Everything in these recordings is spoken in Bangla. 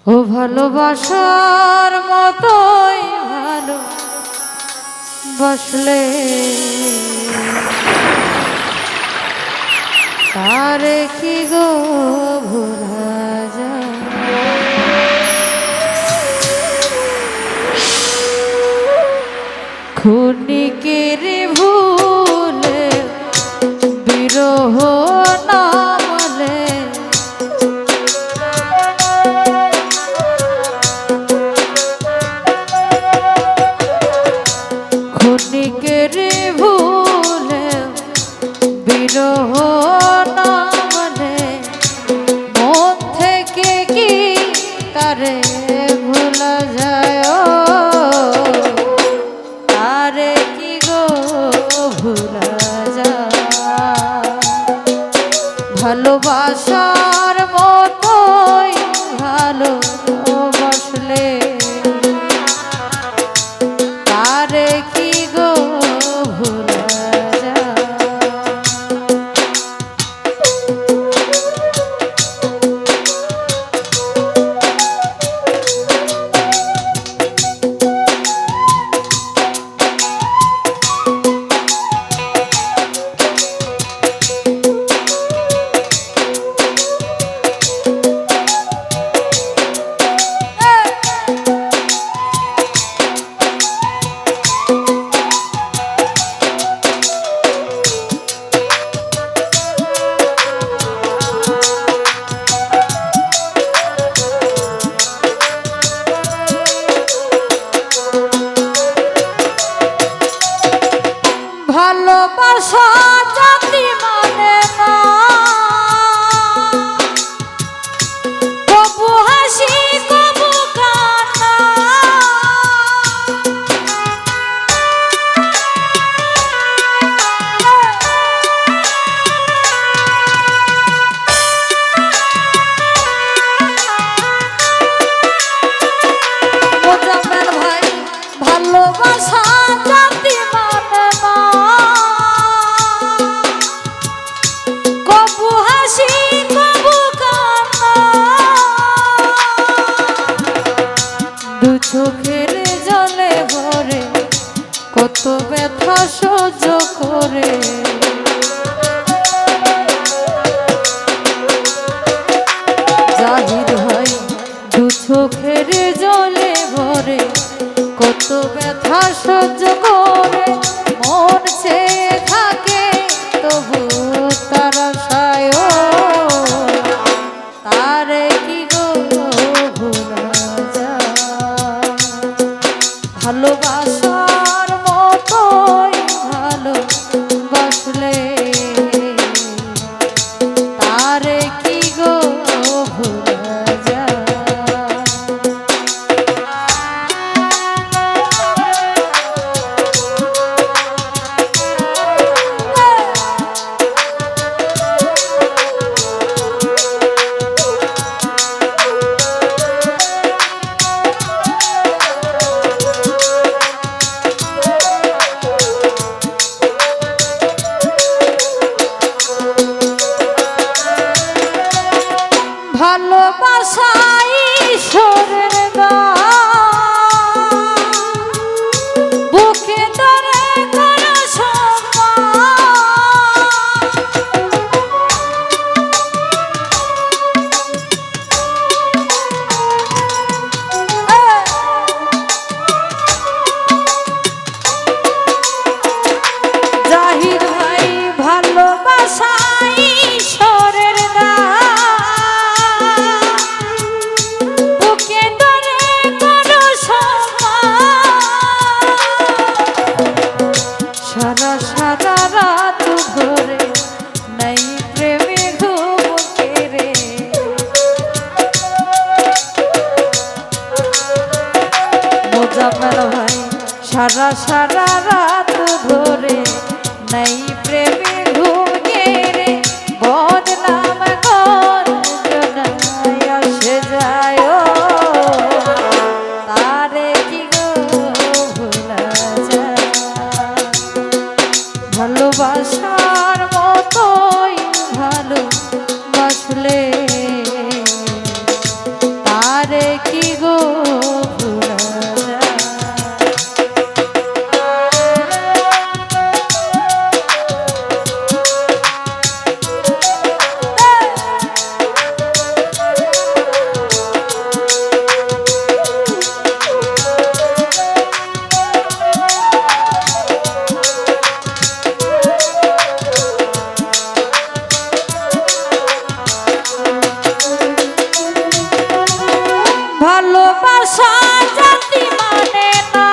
ও ভালোবাসার মতোই ভালো বসলে তারে কি গো ভোলা যায়। ক্ষণিকের ভুলে বিরহ নামলে ক্ষণিকের ভুলে বিরহ নামলে মন থেকে কি তারে ভোলা যায়। তারে কি গো ভোলা যায়। ভালোবাসার মতোই ভালো বসলে তারে কি গো ভোলা যায়। ভালোবাসা জাতি মানে না কবু হাসি কবু কান্না। মোজাম্মেল ভাই ভালোবাসা জাতি মানে না কবু হাসি কবু কান্না। দু চোখের জলে ভরে কত ব্যথা সহ্য করে জাহিদ ভাই দু চোখের জলে ভরে কত ব্যথা সহ্য করে মন চেয়ে থাকে তবু তার আশায় তারে কি গো ভোলা যায়। ভালোবাসার মতোই ভালো বসলে তারে কি গো ভোলা যায়। ভালোবাসা ঈশ্বরের দান বুকে ধরে করো সম্মান। জাহিদ ভাই ভালোবাসা ঈশ্বরের দান সারা সারা রাত ধরে নাই প্রেমে ঘুম কেড়ে মোজাম্মেল ভাই সারা সারা রাত ধরে নাই প্রেমে ঘুম কেড়ে বদনাম গঞ্জনায় আসে যায় তারে কি গো ভোলা যায়। ভালোবাসার মতোই ভালো বসলে তারে ভালোবাসা জাতি মানে না,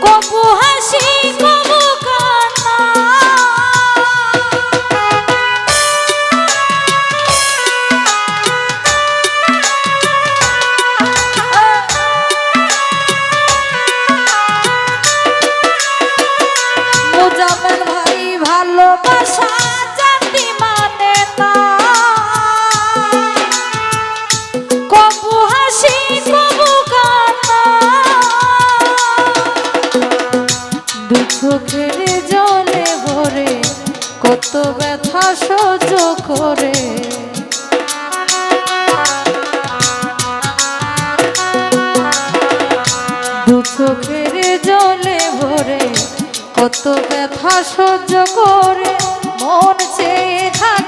কবু হাসি কবু কান্না। মুজাম্মেল ভাই ভালোবাসা জাতি মানে না, কবু হাসি কবু কান্না। দু চোখের জলে ভরে কত ব্যথা সহ্য করে, দু চোখের জলে ভরে কত ব্যথা সহ্য করে মন চেয়ে থাকে